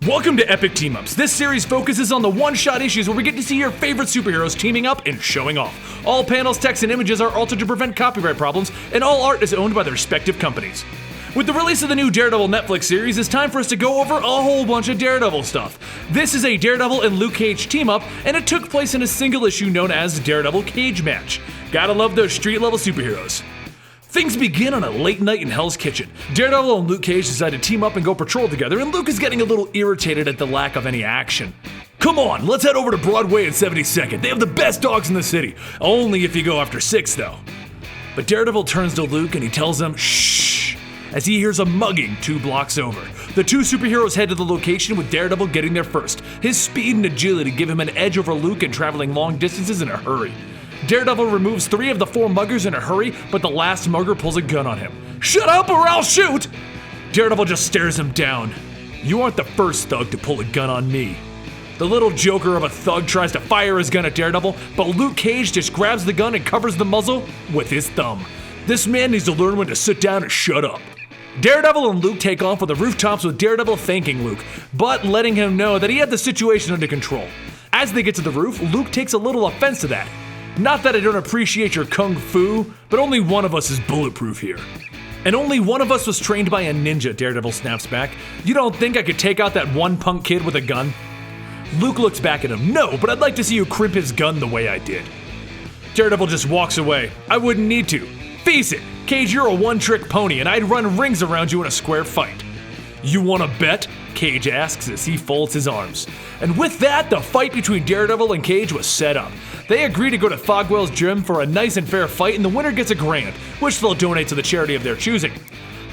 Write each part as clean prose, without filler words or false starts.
Welcome to Epic Team Ups. This series focuses on the one-shot issues where we get to see your favorite superheroes teaming up and showing off. All panels, text, and images are altered to prevent copyright problems, and all art is owned by their respective companies. With the release of the new Daredevil Netflix series, it's time for us to go over a whole bunch of Daredevil stuff. This is a Daredevil and Luke Cage team-up, and it took place in a single issue known as Daredevil Cage Match. Gotta love those street-level superheroes. Things begin on a late night in Hell's Kitchen. Daredevil and Luke Cage decide to team up and go patrol together, and Luke is getting a little irritated at the lack of any action. Come on, let's head over to Broadway and 72nd. They have the best dogs in the city. Only if you go after 6, though. But Daredevil turns to Luke and he tells him, shh, as he hears a mugging 2 blocks over. The two superheroes head to the location with Daredevil getting there first. His speed and agility give him an edge over Luke in traveling long distances in a hurry. Daredevil removes 3 of the 4 muggers in a hurry, but the last mugger pulls a gun on him. Shut up or I'll shoot! Daredevil just stares him down. You aren't the first thug to pull a gun on me. The little joker of a thug tries to fire his gun at Daredevil, but Luke Cage just grabs the gun and covers the muzzle with his thumb. This man needs to learn when to sit down and shut up. Daredevil and Luke take off for the rooftops with Daredevil thanking Luke, but letting him know that he had the situation under control. As they get to the roof, Luke takes a little offense to that. Not that I don't appreciate your kung fu, but only one of us is bulletproof here. And only one of us was trained by a ninja, Daredevil snaps back. You don't think I could take out that one punk kid with a gun? Luke looks back at him. No, but I'd like to see you crimp his gun the way I did. Daredevil just walks away. I wouldn't need to. Face it, Cage, you're a one-trick pony and I'd run rings around you in a square fight. You wanna bet? Cage asks as he folds his arms. And with that, the fight between Daredevil and Cage was set up. They agree to go to Fogwell's gym for a nice and fair fight, and the winner gets $1,000, which they'll donate to the charity of their choosing.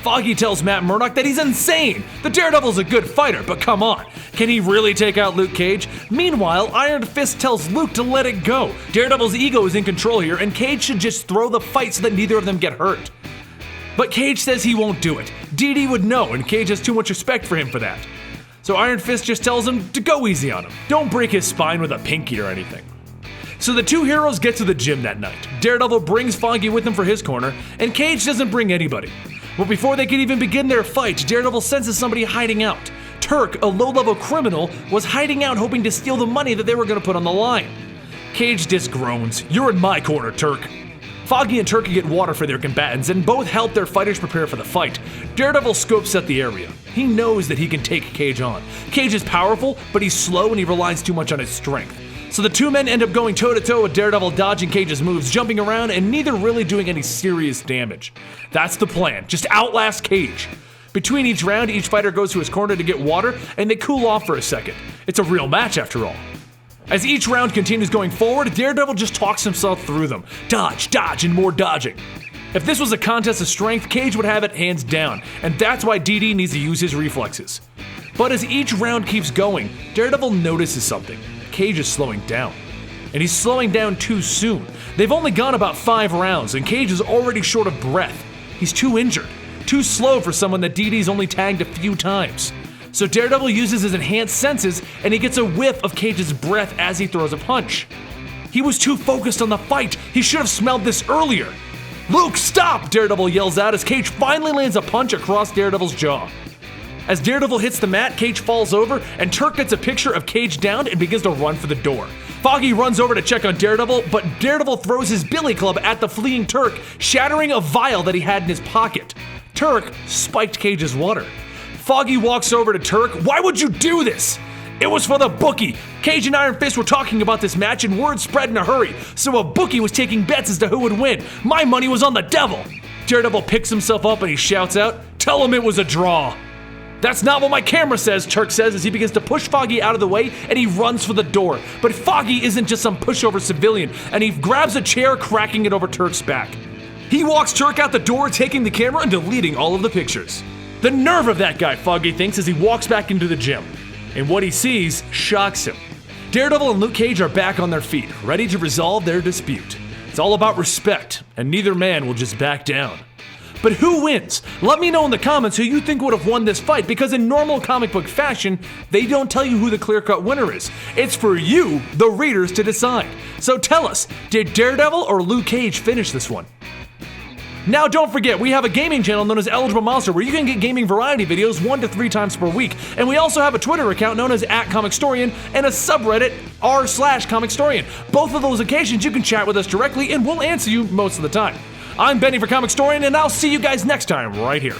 Foggy tells Matt Murdock that he's insane. The Daredevil's a good fighter, but come on, can he really take out Luke Cage? Meanwhile, Iron Fist tells Luke to let it go. Daredevil's ego is in control here, and Cage should just throw the fight so that neither of them get hurt. But Cage says he won't do it. Dee would know, and Cage has too much respect for him for that. So Iron Fist just tells him to go easy on him. Don't break his spine with a pinky or anything. So the two heroes get to the gym that night. Daredevil brings Foggy with him for his corner, and Cage doesn't bring anybody. But before they can even begin their fight, Daredevil senses somebody hiding out. Turk, a low-level criminal, was hiding out hoping to steal the money that they were going to put on the line. Cage just groans. You're in my corner, Turk. Foggy and Turkey get water for their combatants, and both help their fighters prepare for the fight. Daredevil scopes out the area. He knows that he can take Cage on. Cage is powerful, but he's slow and he relies too much on his strength. So the two men end up going toe-to-toe with Daredevil dodging Cage's moves, jumping around, and neither really doing any serious damage. That's the plan, just outlast Cage. Between each round, each fighter goes to his corner to get water, and they cool off for a second. It's a real match after all. As each round continues going forward, Daredevil just talks himself through them. Dodge, dodge, and more dodging. If this was a contest of strength, Cage would have it hands down, and that's why DD needs to use his reflexes. But as each round keeps going, Daredevil notices something. Cage is slowing down. And he's slowing down too soon. They've only gone about 5 rounds, and Cage is already short of breath. He's too injured. Too slow for someone that DD's only tagged a few times. So Daredevil uses his enhanced senses, and he gets a whiff of Cage's breath as he throws a punch. He was too focused on the fight. He should have smelled this earlier. Luke, stop! Daredevil yells out as Cage finally lands a punch across Daredevil's jaw. As Daredevil hits the mat, Cage falls over, and Turk gets a picture of Cage down and begins to run for the door. Foggy runs over to check on Daredevil, but Daredevil throws his billy club at the fleeing Turk, shattering a vial that he had in his pocket. Turk spiked Cage's water. Foggy walks over to Turk. Why would you do this? It was for the bookie. Cage and Iron Fist were talking about this match and word spread in a hurry, so a bookie was taking bets as to who would win. My money was on the devil. Daredevil picks himself up and he shouts out, tell him it was a draw. That's not what my camera says, Turk says as he begins to push Foggy out of the way and he runs for the door. But Foggy isn't just some pushover civilian, and he grabs a chair, cracking it over Turk's back. He walks Turk out the door, taking the camera and deleting all of the pictures. The nerve of that guy, Foggy thinks as he walks back into the gym. And what he sees shocks him. Daredevil and Luke Cage are back on their feet, ready to resolve their dispute. It's all about respect, and neither man will just back down. But who wins? Let me know in the comments who you think would have won this fight, because in normal comic book fashion, they don't tell you who the clear-cut winner is. It's for you, the readers, to decide. So tell us, did Daredevil or Luke Cage finish this one? Now don't forget, we have a gaming channel known as Eligible Monster where you can get gaming variety videos 1 to 3 times per week. And we also have a Twitter account known as @Comicstorian and a subreddit r/Comicstorian. Both of those occasions you can chat with us directly and we'll answer you most of the time. I'm Benny for Comicstorian and I'll see you guys next time right here.